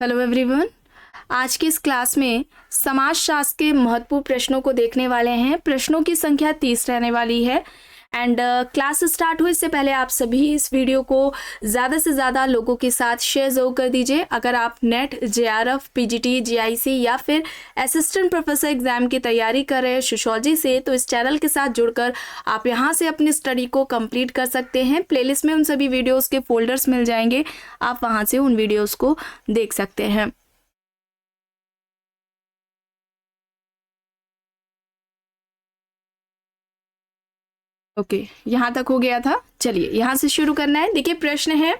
Hello everyone. आज की इस क्लास में समाजशास्त्र के महत्वपूर्ण प्रश्नों को देखने वाले हैं। प्रश्नों की संख्या 30 रहने वाली है। एंड क्लास स्टार्ट हुए इससे पहले आप सभी इस वीडियो को ज़्यादा से ज़्यादा लोगों के साथ शेयर ज़रूर कर दीजिए। अगर आप नेट, जेआरएफ, पीजीटी, जीआईसी या फिर असिस्टेंट प्रोफेसर एग्जाम की तैयारी कर रहे हैं सोशियोलॉजी से, तो इस चैनल के साथ जुड़कर आप यहाँ से अपनी स्टडी को कंप्लीट कर सकते हैं। प्लेलिस्ट में उन सभी वीडियोज़ के फोल्डर्स मिल जाएंगे, आप वहाँ से उन वीडियोज़ को देख सकते हैं। ओके, यहाँ तक हो गया था। चलिए यहाँ से शुरू करना है। देखिए प्रश्न है,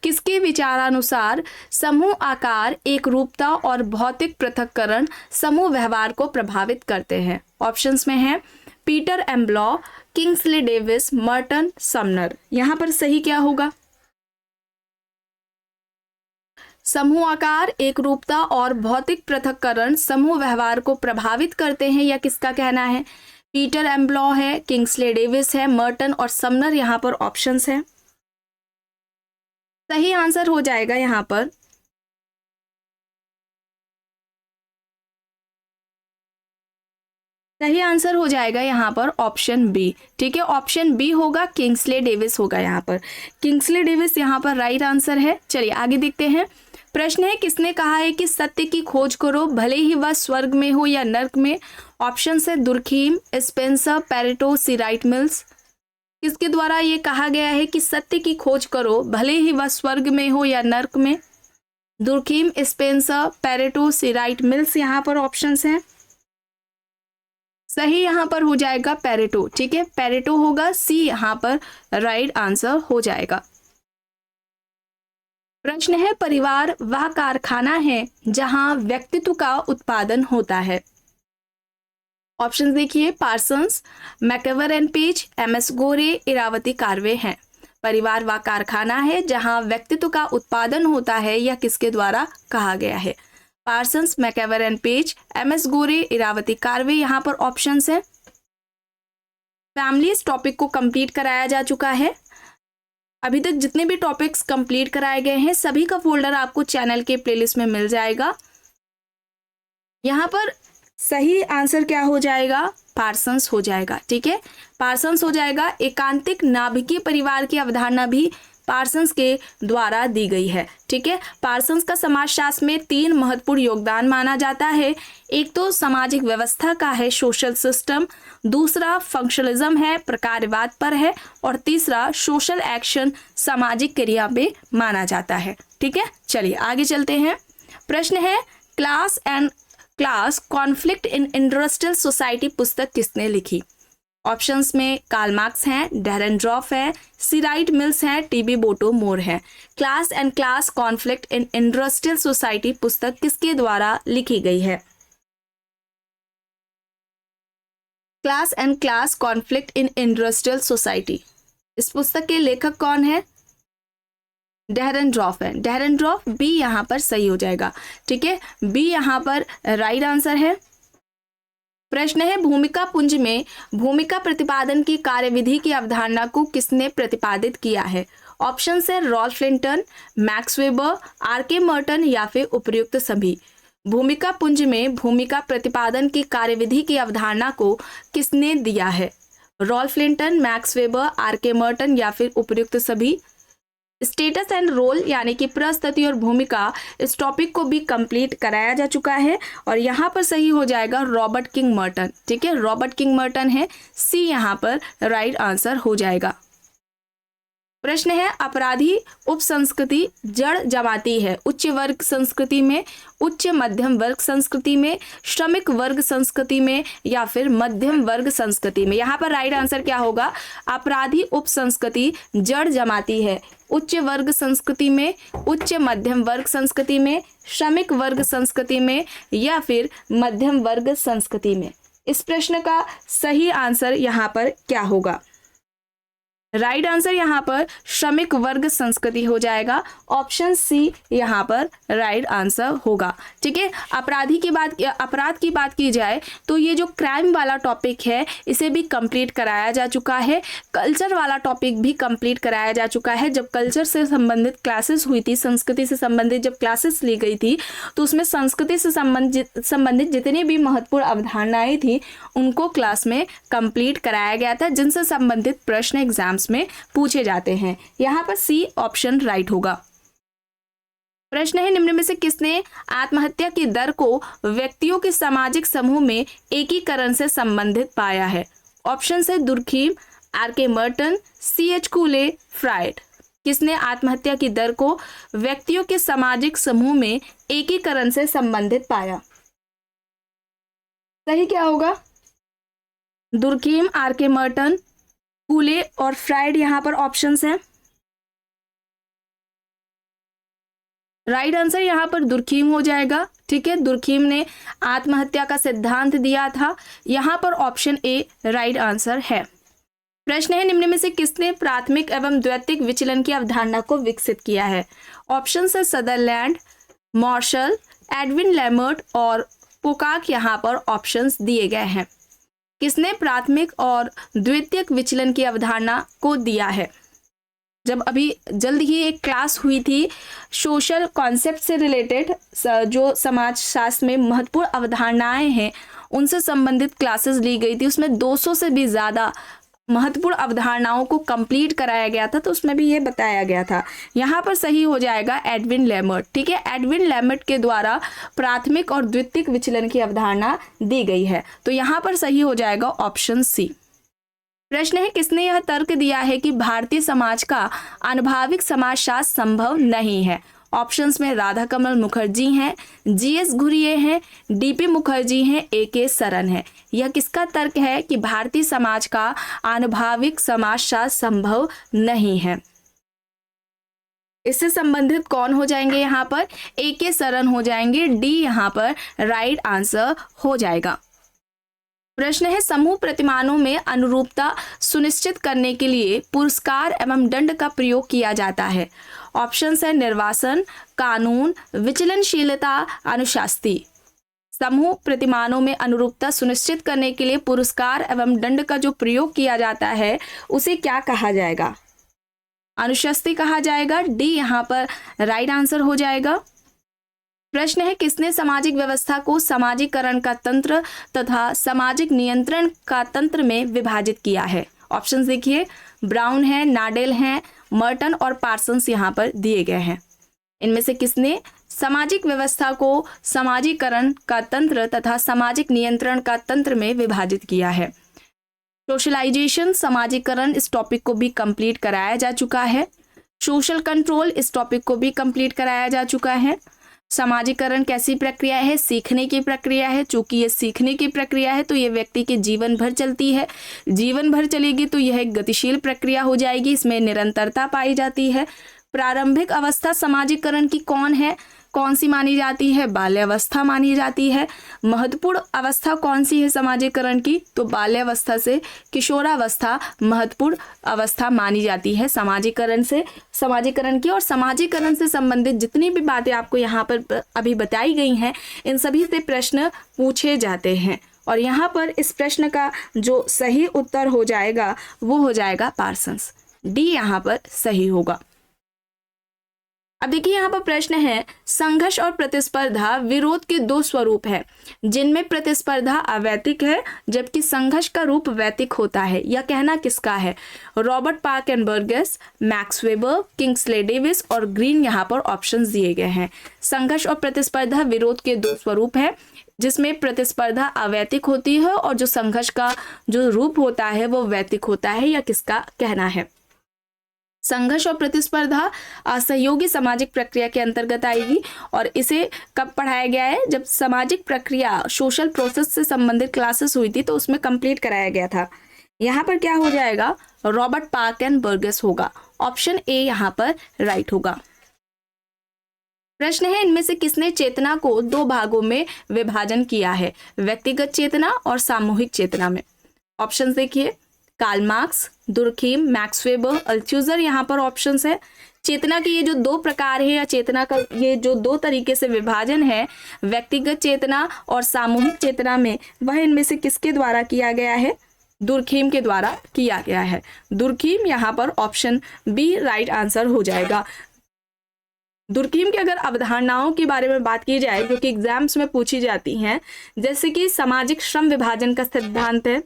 किसके विचारानुसार समूह आकार, एक रूपता और भौतिक पृथक्करण समूह व्यवहार को प्रभावित करते हैं? ऑप्शंस में है Peter M Blau, Kingsley Davis, Merton, Sumner. यहाँ पर सही क्या होगा? समूह आकार, एक रूपता और भौतिक पृथक्करण समूह व्यवहार को प्रभावित करते हैं, या किसका कहना है? पीटर एम्ब्लॉ है, किंग्सले डेविस है, मर्टन और समनर यहाँ पर ऑप्शंस हैं। सही आंसर हो जाएगा यहाँ पर सही आंसर हो जाएगा यहाँ पर ऑप्शन बी। ठीक है, ऑप्शन बी होगा, किंग्सले डेविस होगा यहाँ पर। किंग्सले डेविस यहाँ पर राइट आंसर है। चलिए आगे देखते हैं। प्रश्न है, किसने कहा है कि सत्य की खोज करो भले ही वह स्वर्ग में हो या नर्क में? ऑप्शन है दुर्खीम, स्पेंसर, पेरेटो, सी राइट मिल्स। किसके द्वारा ये कहा गया है कि सत्य की खोज करो भले ही वह स्वर्ग में हो या नर्क में? दुर्खीम, स्पेंसर, पेरेटो, सी राइट मिल्स यहाँ पर ऑप्शंस हैं। सही यहाँ पर हो जाएगा पेरेटो। ठीक है, पेरेटो होगा, सी यहाँ पर राइट आंसर हो जाएगा। प्रश्न है, परिवार वह कारखाना है जहां व्यक्तित्व का उत्पादन होता है? ऑप्शन देखिए, पार्सन्स, मैकएवर एंड पेज, एमएस गोरे, इरावती कार्वे हैं। परिवार वह कारखाना है जहां व्यक्तित्व का उत्पादन होता है, यह किसके द्वारा कहा गया है? पार्सन्स, मैकएवर एंड पेज, एमएस गोरे, इरावती कार्वे यहाँ पर ऑप्शंस हैं। फैमिली, इस टॉपिक को कंप्लीट कराया जा चुका है। अभी तक जितने भी टॉपिक्स कंप्लीट कराए गए हैं सभी का फोल्डर आपको चैनल के प्लेलिस्ट में मिल जाएगा। यहाँ पर सही आंसर क्या हो जाएगा? पार्सन्स हो जाएगा। ठीक है, पार्सन्स हो जाएगा। एकांतिक नाभिकीय परिवार की अवधारणा भी पार्सन्स के द्वारा दी गई है। ठीक है, पार्सन्स का समाजशास्त्र में 3 महत्वपूर्ण योगदान माना जाता है। एक तो सामाजिक व्यवस्था का है, सोशल सिस्टम, दूसरा फंक्शनलिज्म है, प्रकारवाद पर है, और तीसरा सोशल एक्शन, सामाजिक क्रिया में माना जाता है। ठीक है, चलिए आगे चलते हैं। प्रश्न है, class conflict in industrial society पुस्तक किसने लिखी? ऑप्शंस में कार्ल मार्क्स हैं, डेरेनड्रॉफ है, सी राइट मिल्स हैं, टीबी बोटो मोर है। Class conflict in industrial society पुस्तक किसके द्वारा लिखी गई है? Class conflict in industrial society, इस पुस्तक के लेखक कौन है? डेरेनड्रॉफ है। डेरेनड्रॉफ, बी यहाँ पर सही हो जाएगा। ठीक है, बी यहाँ पर राइट आंसर है। प्रश्न है, भूमिका पुंज में भूमिका प्रतिपादन की कार्यविधि की अवधारणा को किसने प्रतिपादित किया है? ऑप्शन है Ralph Linton, Max Weber, R K. Merton या फिर उपयुक्त सभी। भूमिका पुंज में भूमिका प्रतिपादन की कार्यविधि की अवधारणा को किसने दिया है? Ralph Linton, Max Weber, R K. Merton या फिर उपयुक्त सभी। स्टेटस एंड रोल यानी कि प्रस्तुति और भूमिका, इस टॉपिक को भी कंप्लीट कराया जा चुका है, और यहाँ पर सही हो जाएगा रॉबर्ट किंग मर्टन। ठीक है, रॉबर्ट किंग मर्टन है, सी यहाँ पर राइट आंसर हो जाएगा। प्रश्न है, अपराधी उप संस्कृति जड़ जमाती है उच्च वर्ग संस्कृति में, उच्च मध्यम वर्ग संस्कृति में, श्रमिक वर्ग संस्कृति में या फिर मध्यम वर्ग संस्कृति में? यहाँ पर राइट आंसर क्या होगा? अपराधी उप संस्कृति जड़ जमाती है उच्च वर्ग संस्कृति में, उच्च मध्यम वर्ग संस्कृति में, श्रमिक वर्ग संस्कृति में या फिर मध्यम वर्ग संस्कृति में? इस प्रश्न का सही आंसर यहाँ पर क्या होगा? राइट आंसर यहाँ पर श्रमिक वर्ग संस्कृति हो जाएगा। ऑप्शन सी यहाँ पर राइट आंसर होगा। ठीक है, अपराध की बात की जाए तो ये जो क्राइम वाला टॉपिक है इसे भी कंप्लीट कराया जा चुका है। कल्चर वाला टॉपिक भी कंप्लीट कराया जा चुका है। जब कल्चर से संबंधित क्लासेस हुई थी, संस्कृति से संबंधित जब क्लासेस ली गई थी, तो उसमें संस्कृति से संबंधित जितनी भी महत्वपूर्ण अवधारणाएं थी उनको क्लास में कंप्लीट कराया गया था, जिनसे संबंधित प्रश्न एग्जाम्स में पूछे जाते हैं। यहां पर सी ऑप्शन राइट होगा। प्रश्न है, निम्न में से किसने आत्महत्या की दर को व्यक्तियों के सामाजिक समूह में एकीकरण से संबंधित पाया है? ऑप्शन है Durkheim, R K. Merton, C.H. कूले, Freud. किसने आत्महत्या की दर को व्यक्तियों के सामाजिक समूह में एकीकरण से संबंधित पाया? सही क्या होगा? Durkheim, R K. मर्टन, कूले और फ्रायड यहाँ पर ऑप्शंस हैं। राइट आंसर यहाँ पर दुर्खीम हो जाएगा। ठीक है, दुर्खीम ने आत्महत्या का सिद्धांत दिया था। यहाँ पर ऑप्शन ए राइट आंसर है। प्रश्न है, निम्न में से किसने प्राथमिक एवं द्वितीयक विचलन की अवधारणा को विकसित किया है? ऑप्शन है सदरलैंड, मार्शल, एडविन लेमर्ट और पोकाक यहाँ पर ऑप्शंस दिए गए हैं। किसने प्राथमिक और द्वितीयक विचलन की अवधारणा को दिया है? जब अभी जल्द ही एक क्लास हुई थी सोशल कॉन्सेप्ट से रिलेटेड, जो समाज शास्त्र में महत्वपूर्ण अवधारणाएं हैं उनसे संबंधित क्लासेस ली गई थी। उसमें 200 से भी ज़्यादा महत्वपूर्ण अवधारणाओं को कंप्लीट कराया गया था, तो उसमें भी ये बताया गया था। यहाँ पर सही हो जाएगा एडविन लेमर्ट। ठीक है, एडविन लेमर्ट के द्वारा प्राथमिक और द्वितीयक विचलन की अवधारणा दी गई है, तो यहाँ पर सही हो जाएगा ऑप्शन सी। प्रश्न है, किसने यह तर्क दिया है कि भारतीय समाज का आनुभाविक समाजशास्त्र संभव नहीं है? ऑप्शंस में राधा कमल मुखर्जी हैं, G.S. घुरिये हैं, D.P. मुखर्जी हैं, A.K. सरन है। यह किसका तर्क है कि भारतीय समाज का आनुभाविक समाजशास्त्र संभव नहीं है? इससे संबंधित कौन हो जाएंगे? यहाँ पर A.K. सरन हो जाएंगे। डी यहाँ पर राइट आंसर हो जाएगा। प्रश्न है, समूह प्रतिमानों में अनुरूपता सुनिश्चित करने के लिए पुरस्कार एवं दंड का प्रयोग किया जाता है? ऑप्शंस है निर्वासन, कानून, विचलनशीलता, अनुशास्ति। समूह प्रतिमानों में अनुरूपता सुनिश्चित करने के लिए पुरस्कार एवं दंड का जो प्रयोग किया जाता है उसे क्या कहा जाएगा? अनुशास्ति कहा जाएगा। डी यहाँ पर राइट आंसर हो जाएगा। प्रश्न है, किसने सामाजिक व्यवस्था को सामाजिकरण का तंत्र तथा सामाजिक नियंत्रण का तंत्र में विभाजित किया है? ऑप्शन देखिए, ब्राउन है, नाडेल है, मर्टन और पार्सन्स यहाँ पर दिए गए हैं। इनमें से किसने सामाजिक व्यवस्था को सामाजिकरण का तंत्र तथा सामाजिक नियंत्रण का तंत्र में विभाजित किया है? सोशलाइजेशन, समाजीकरण, इस टॉपिक को भी कंप्लीट कराया जा चुका है। सोशल कंट्रोल, इस टॉपिक को भी कंप्लीट कराया जा चुका है। समाजीकरण कैसी प्रक्रिया है? सीखने की प्रक्रिया है। चूंकि ये सीखने की प्रक्रिया है तो ये व्यक्ति के जीवन भर चलती है। जीवन भर चलेगी तो यह एक गतिशील प्रक्रिया हो जाएगी, इसमें निरंतरता पाई जाती है। प्रारंभिक अवस्था समाजीकरण की कौन सी मानी जाती है? बाल्यावस्था मानी जाती है। महत्वपूर्ण अवस्था कौन सी है समाजीकरण की? तो बाल्यावस्था से किशोरावस्था महत्वपूर्ण अवस्था मानी जाती है समाजीकरण की। और समाजीकरण से संबंधित जितनी भी बातें आपको यहाँ पर अभी बताई गई हैं इन सभी से प्रश्न पूछे जाते हैं। और यहाँ पर इस प्रश्न का जो सही उत्तर हो जाएगा वो हो जाएगा पार्सन्स। डी यहाँ पर सही होगा। अब देखिए यहाँ पर प्रश्न है, संघर्ष और प्रतिस्पर्धा विरोध के दो स्वरूप हैं जिनमें प्रतिस्पर्धा अवैतिक है जबकि संघर्ष का रूप वैतिक होता है। यह कहना किसका है? Robert park and Burgess, max weber, Kingsley Davis और ग्रीन यहाँ पर ऑप्शंस दिए गए हैं। संघर्ष और प्रतिस्पर्धा विरोध के दो स्वरूप है जिसमें प्रतिस्पर्धा अवैतिक होती है और जो संघर्ष का जो रूप होता है वो वैतिक होता है। यह किसका कहना है? संघर्ष और प्रतिस्पर्धा असहयोगी सामाजिक प्रक्रिया के अंतर्गत आएगी और इसे कब पढ़ाया गया है? जब सामाजिक प्रक्रिया सोशल प्रोसेस से संबंधित क्लासेस हुई थी तो उसमें कंप्लीट कराया गया था। यहाँ पर क्या हो जाएगा? रॉबर्ट पार्क एंड बर्गस होगा। ऑप्शन ए यहाँ पर राइट होगा। प्रश्न है, इनमें से किसने चेतना को दो भागों में विभाजन किया है? व्यक्तिगत चेतना और सामूहिक चेतना में। ऑप्शन देखिए, Karl Marx, Durkheim, Max Weber, Althusser यहाँ पर ऑप्शंस है। चेतना के ये जो दो प्रकार है या चेतना का ये जो दो तरीके से विभाजन है, व्यक्तिगत चेतना और सामूहिक चेतना में, वह इनमें से किसके द्वारा किया गया है? दुर्खीम के द्वारा किया गया है। दुर्खीम यहाँ पर ऑप्शन बी राइट आंसर हो जाएगा। दुर्खीम की अगर अवधारणाओं के बारे में बात की जाए जो कि एग्जाम्स में पूछी जाती हैं, जैसे कि सामाजिक श्रम विभाजन का सिद्धांत है,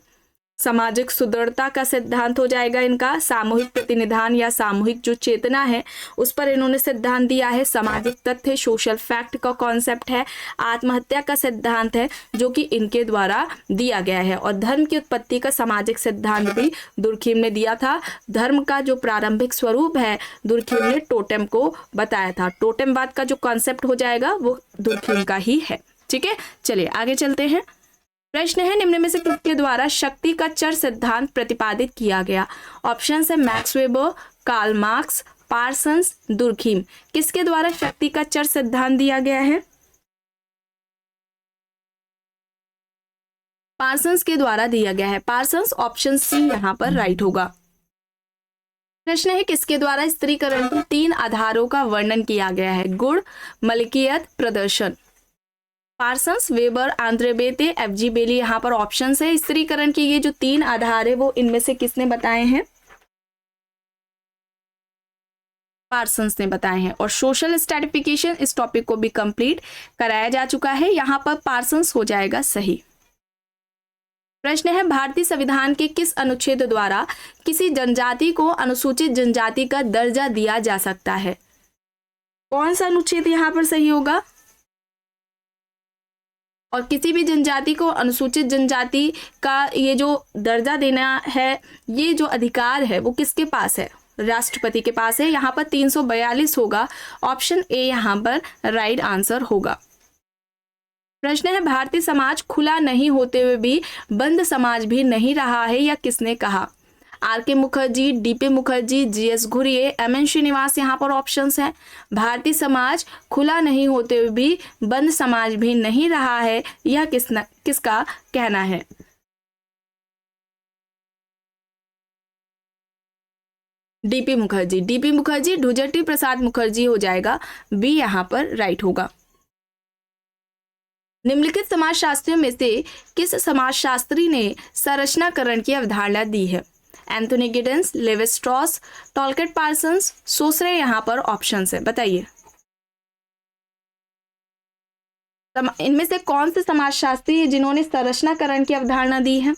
सामाजिक सुदृढ़ता का सिद्धांत हो जाएगा इनका, सामूहिक प्रतिनिधान या सामूहिक जो चेतना है उस पर इन्होंने सिद्धांत दिया है, सामाजिक तथ्य सोशल फैक्ट का कॉन्सेप्ट है, आत्महत्या का सिद्धांत है जो कि इनके द्वारा दिया गया है, और धर्म की उत्पत्ति का सामाजिक सिद्धांत भी दुर्खीम ने दिया था। धर्म का जो प्रारंभिक स्वरूप है दुर्खीम ने टोटेम को बताया था। टोटेमवाद का जो कॉन्सेप्ट हो जाएगा वो दुर्खीम का ही है। ठीक है, चलिए आगे चलते हैं। प्रश्न है, निम्न में से किसके द्वारा शक्ति का चर सिद्धांत प्रतिपादित किया गया? ऑप्शन है Max Weber, Karl Marx, Parsons, Durkheim. किसके द्वारा शक्ति का चर सिद्धांत दिया गया है? पार्सन्स के द्वारा दिया गया है। पार्सन्स ऑप्शन सी यहाँ पर राइट होगा। प्रश्न है, किसके द्वारा स्त्रीकरण के 3 आधारों का वर्णन किया गया है? गुण, मलकियत, प्रदर्शन। Parsons, Weber, Andre Beteille, F G. Bailey यहाँ पर ऑप्शन है। स्त्रीकरण की ये जो 3 आधार है वो इनमें से किसने बताए हैं? पार्सन्स ने बताए हैं। और सोशल स्ट्रैटिफिकेशन इस टॉपिक को भी कंप्लीट कराया जा चुका है, यहाँ पर पार्सन्स हो जाएगा सही। प्रश्न है, भारतीय संविधान के किस अनुच्छेद द्वारा किसी जनजाति को अनुसूचित जनजाति का दर्जा दिया जा सकता है? कौन सा अनुच्छेद यहाँ पर सही होगा? और किसी भी जनजाति को अनुसूचित जनजाति का ये जो दर्जा देना है, ये जो अधिकार है वो किसके पास है? राष्ट्रपति के पास है। यहाँ पर 342 होगा। ऑप्शन ए यहाँ पर राइट आंसर होगा। प्रश्न है, भारतीय समाज खुला नहीं होते हुए भी बंद समाज भी नहीं रहा है, या किसने कहा? R K. Mukherjee, D P. Mukherjee, G S. Ghurye, M N. Srinivas यहाँ पर ऑप्शंस हैं। भारतीय समाज खुला नहीं होते हुए भी बंद समाज भी नहीं रहा है, यह किसका कहना है? डी.पी. मुखर्जी। डी.पी. मुखर्जी, ढुजटी प्रसाद मुखर्जी हो जाएगा। बी यहाँ पर राइट होगा। निम्नलिखित समाजशास्त्रियों में से किस समाजशास्त्री ने संरचनाकरण की अवधारणा दी है? Anthony Giddens, Levi Strauss, Talcott Parsons, Saussure यहाँ पर ऑप्शंस है, बताइए इनमें से कौन से समाजशास्त्री है जिन्होंने संरचनाकरण की अवधारणा दी है?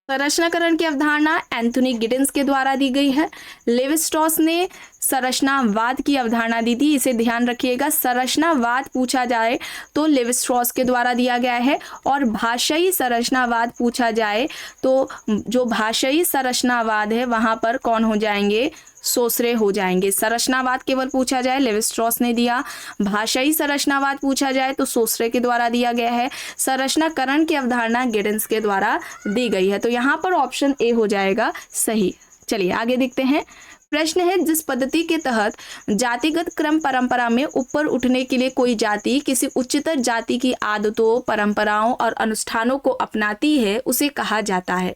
संरचनाकरण की अवधारणा एंथोनी गिडेंस के द्वारा दी गई है। लेवी स्ट्रॉस ने संरचनावाद की अवधारणा दी थी, इसे ध्यान रखिएगा। संरचनावाद पूछा जाए तो लेवी स्ट्रॉस के द्वारा दिया गया है, और भाषाई संरचनावाद पूछा जाए तो जो भाषाई संरचनावाद है वहां पर कौन हो जाएंगे? सोसरे हो जाएंगे। संरचनावाद केवल पूछा जाए लेवी स्ट्रॉस ने दिया, भाषाई संरचनावाद पूछा जाए तो सोसरे के द्वारा दिया गया है, संरचनाकरण की अवधारणा गिडेंस के द्वारा दी गई है। तो यहाँ पर ऑप्शन ए हो जाएगा सही। चलिए आगे देखते हैं। प्रश्न है, जिस पद्धति के तहत जातिगत क्रम परंपरा में ऊपर उठने के लिए कोई जाति किसी उच्चतर जाति की आदतों, परंपराओं और अनुष्ठानों को अपनाती है उसे कहा जाता है?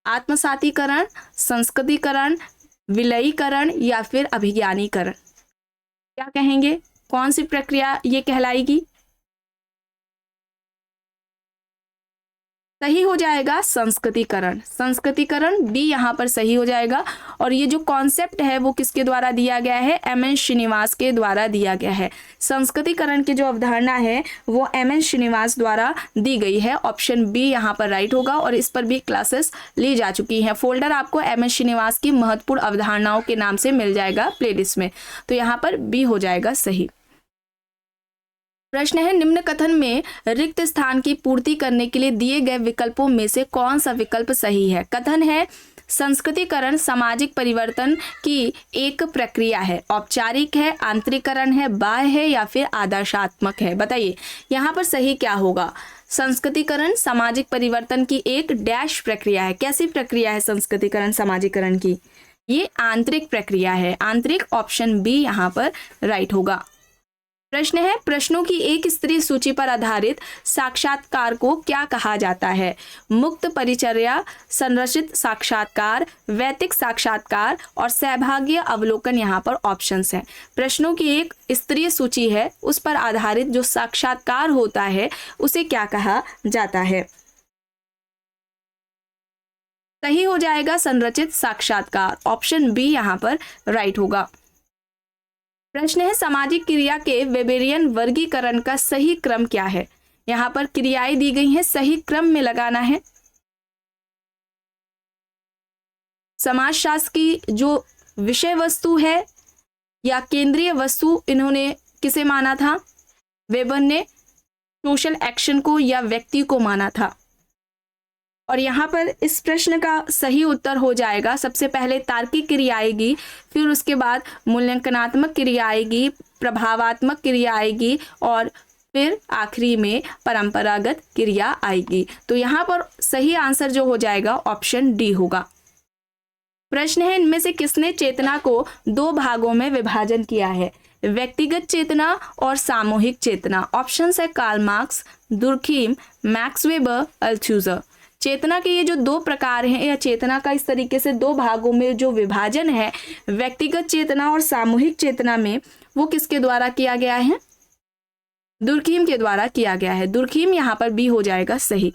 आत्मसातीकरण, संस्कृतिकरण, विलयीकरण या फिर अभिज्ञानीकरण? क्या कहेंगे, कौन सी प्रक्रिया ये कहलाएगी? सही हो जाएगा संस्कृतिकरण। संस्कृतिकरण बी यहाँ पर सही हो जाएगा। और ये जो कॉन्सेप्ट है वो किसके द्वारा दिया गया है? एम.एन. श्रीनिवास के द्वारा दिया गया है। संस्कृतिकरण की जो अवधारणा है वो एम.एन. श्रीनिवास द्वारा दी गई है। ऑप्शन बी यहाँ पर राइट होगा, और इस पर भी क्लासेस ली जा चुकी हैं। फोल्डर आपको एम.एन. श्रीनिवास की महत्वपूर्ण अवधारणाओं के नाम से मिल जाएगा प्लेलिस्ट में, तो यहाँ पर बी हो जाएगा सही। प्रश्न है, निम्न कथन में रिक्त स्थान की पूर्ति करने के लिए दिए गए विकल्पों में से कौन सा विकल्प सही है? कथन है, संस्कृतिकरण सामाजिक परिवर्तन की एक प्रक्रिया है, औपचारिक है, आंतरिकरण है, बाह्य है या फिर आदर्शात्मक है? बताइए यहाँ पर सही क्या होगा? संस्कृतिकरण सामाजिक परिवर्तन की एक डैश प्रक्रिया है। कैसी प्रक्रिया है संस्कृतिकरण सामाजिकरण की? ये आंतरिक प्रक्रिया है। आंतरिक, ऑप्शन बी यहाँ पर राइट होगा। प्रश्न है, प्रश्नों की एक स्तरीय सूची पर आधारित साक्षात्कार को क्या कहा जाता है? मुक्त परिचर्या, संरचित साक्षात्कार, वैयक्तिक साक्षात्कार और सहभागी अवलोकन यहाँ पर ऑप्शंस हैं। प्रश्नों की एक स्तरीय सूची है, उस पर आधारित जो साक्षात्कार होता है उसे क्या कहा जाता है? सही हो जाएगा संरचित साक्षात्कार, ऑप्शन बी यहाँ पर राइट होगा। प्रश्न है, सामाजिक क्रिया के वेबेरियन वर्गीकरण का सही क्रम क्या है? यहाँ पर क्रियाएं दी गई हैं, सही क्रम में लगाना है। समाजशास्त्र की जो विषय वस्तु है या केंद्रीय वस्तु, इन्होंने किसे माना था? वेबर ने सोशल एक्शन को या व्यक्ति को माना था। और यहाँ पर इस प्रश्न का सही उत्तर हो जाएगा, सबसे पहले तार्किक क्रिया आएगी, फिर उसके बाद मूल्यांकनात्मक क्रिया आएगी, प्रभावात्मक क्रिया आएगी और फिर आखिरी में परंपरागत क्रिया आएगी। तो यहाँ पर सही आंसर जो हो जाएगा ऑप्शन डी होगा। प्रश्न है, इनमें से किसने चेतना को दो भागों में विभाजन किया है? व्यक्तिगत चेतना और सामूहिक चेतना। ऑप्शंस है Karl Marx, Durkheim, Max Weber, Althusser. चेतना के ये जो दो प्रकार हैं या चेतना का इस तरीके से दो भागों में जो विभाजन है, व्यक्तिगत चेतना और सामूहिक चेतना में, वो किसके द्वारा किया गया है? दुर्खीम के द्वारा किया गया है। दुर्खीम यहाँ पर बी हो जाएगा सही।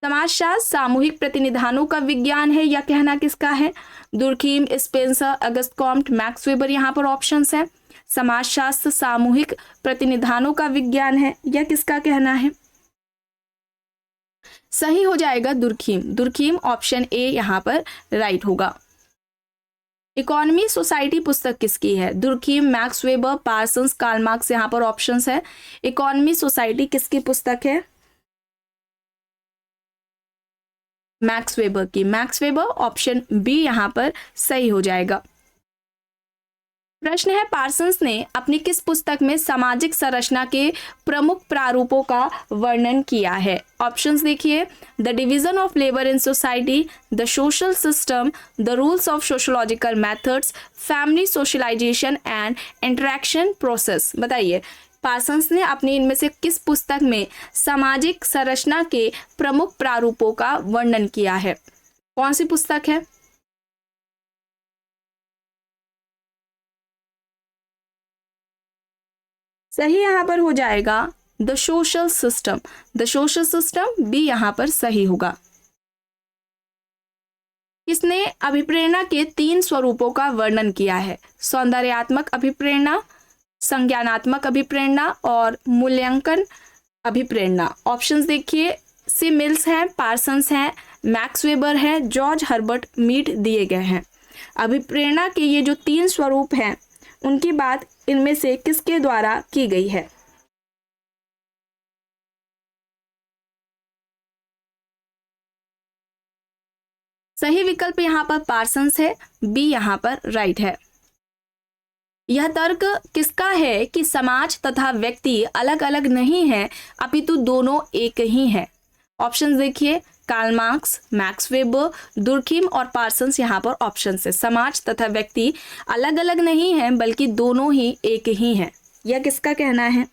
समाजशास्त्र सामूहिक प्रतिनिधानों का विज्ञान है या कहना किसका है? Durkheim, Spencer, Auguste Comte, max weber यहाँ पर ऑप्शंस है। समाजशास्त्र सामूहिक प्रतिनिधानों का विज्ञान है या किसका कहना है? सही हो जाएगा दुर्खीम। दुर्खीम ऑप्शन ए यहाँ पर राइट होगा। इकोनॉमी सोसाइटी पुस्तक किसकी है? Durkheim, Max Weber, Parsons, Karl Marx यहाँ पर ऑप्शंस है। इकोनॉमी सोसाइटी किसकी पुस्तक है? मैक्स वेबर की। मैक्स वेबर ऑप्शन बी यहाँ पर सही हो जाएगा। प्रश्न है, पार्सन्स ने अपनी किस पुस्तक में सामाजिक संरचना के प्रमुख प्रारूपों का वर्णन किया है? ऑप्शंस देखिए, the division of labour in society, the social system, the rules of sociological methods, family socialisation and interaction process. बताइए, पार्सन्स ने अपनी इनमें से किस पुस्तक में सामाजिक संरचना के प्रमुख प्रारूपों का वर्णन किया है? कौन सी पुस्तक है? सही यहाँ पर हो जाएगा the social system. The social system B यहाँ पर सही होगा। किसने अभिप्रेरणा के 3 स्वरूपों का वर्णन किया है? सौंदर्यात्मक अभिप्रेरणा, संज्ञानात्मक अभिप्रेरणा और मूल्यांकन अभिप्रेरणा। ऑप्शंस देखिए, सी मिल्स हैं, पार्सन्स हैं, मैक्स वेबर है, जॉर्ज हर्बर्ट मीड दिए गए हैं। अभिप्रेरणा के ये जो 3 स्वरूप हैं, उनकी बात इनमें से किसके द्वारा की गई है? सही विकल्प यहाँ पर पार्सन्स है, बी यहाँ पर राइट है। यह तर्क किसका है कि समाज तथा व्यक्ति अलग अलग नहीं है अपितु दोनों एक ही है? ऑप्शन देखिए, Karl Marx, Max Weber, Durkheim और पार्सन्स यहाँ पर ऑप्शन है। समाज तथा व्यक्ति अलग अलग नहीं है बल्कि दोनों ही एक ही हैं। यह किसका कहना है?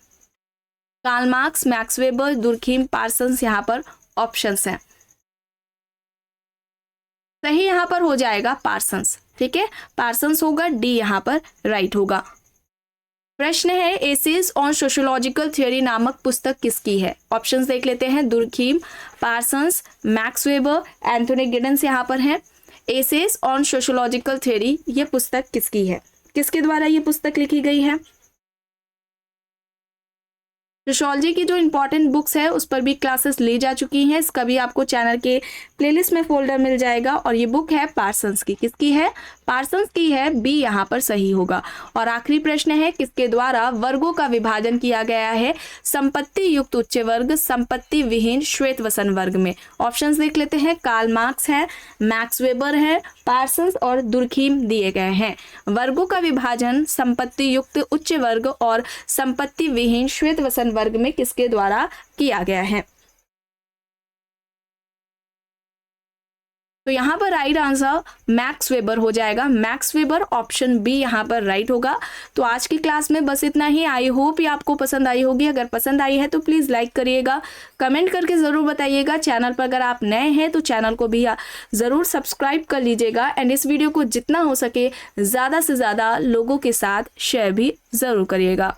Karl Marx, Max Weber, Durkheim, Parsons यहाँ पर ऑप्शंस हैं। सही यहाँ पर हो जाएगा पार्सन्स। ठीक है, पार्सन्स होगा, डी यहाँ पर राइट होगा। प्रश्न है, एसेज ऑन सोशियोलॉजिकल थ्योरी नामक पुस्तक किसकी है? ऑप्शंस देख लेते हैं, Durkheim, Parsons, max weber, Anthony Giddens यहाँ पर है। एसेज ऑन सोशियोलॉजिकल थ्योरी ये पुस्तक किसकी है? किसके द्वारा ये पुस्तक लिखी गई है? सोशियोलॉजी की जो इंपॉर्टेंट बुक्स है उस पर भी क्लासेस ली जा चुकी हैं। इसका भी आपको चैनल के प्लेलिस्ट में फोल्डर मिल जाएगा। और ये बुक है पार्सन्स की। किसकी है? पार्सन्स की है, बी यहाँ पर सही होगा। और आखिरी प्रश्न है, किसके द्वारा वर्गों का विभाजन किया गया है? संपत्ति युक्त उच्च वर्ग, संपत्ति विहीन श्वेत वसन वर्ग में। ऑप्शंस देख लेते हैं, कार्ल मार्क्स है, मैक्स वेबर है, पार्सन्स और दुर्खीम दिए गए हैं। वर्गों का विभाजन संपत्ति युक्त उच्च वर्ग और संपत्ति विहीन श्वेत वसन वर्ग में किसके द्वारा किया गया है? तो यहाँ पर राइट आंसर मैक्स वेबर हो जाएगा। मैक्स वेबर ऑप्शन बी यहाँ पर राइट होगा। तो आज की क्लास में बस इतना ही। आई होप ये आपको पसंद आई होगी। अगर पसंद आई है तो प्लीज़ लाइक करिएगा, कमेंट करके ज़रूर बताइएगा। चैनल पर अगर आप नए हैं तो चैनल को भी ज़रूर सब्सक्राइब कर लीजिएगा एंड इस वीडियो को जितना हो सके ज़्यादा से ज़्यादा लोगों के साथ शेयर भी ज़रूर करिएगा।